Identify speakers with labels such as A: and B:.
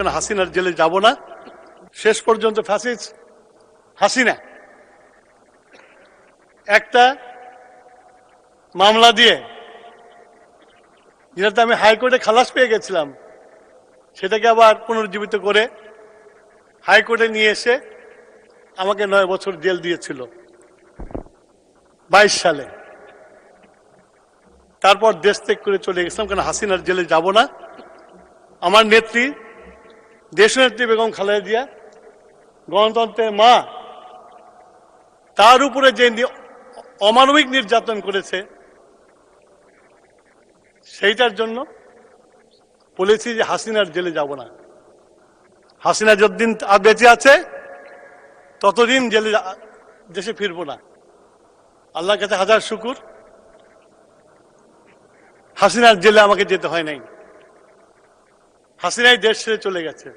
A: হাসিনার জেলে যাব না। শেষ পর্যন্ত ফ্যাসিস্ট হাসিনা একটা মামলা দিয়ে, যেটাতে আমি হাইকোর্টে খালাস পেয়ে গেছিলাম, সেটাকে আবার পুনর্জীবিত করে হাইকোর্টে নিয়ে এসে আমাকে 9 বছর জেল দিয়েছিল 22 সালে। তারপর দেশ ত্যাগ করে চলে গেছিলাম, কারণ হাসিনার জেলে যাব না। আমার নেত্রী, দেশনেত্রী বেগম খালেদা জিয়া, গণতন্ত্রের মা, তার উপরে যে অমানবিক নির্যাতন করেছে, সেইটার জন্য বলেছি যে হাসিনার জেলে যাব না। হাসিনা যতদিন বেঁচে আছে ততদিন জেলে দেশে ফিরবো না। আল্লাহর কাছে হাজার শুকুর, হাসিনার জেলে আমাকে যেতে হয় নাই। হাসিনাই দেশ ছেড়ে চলে গেছে।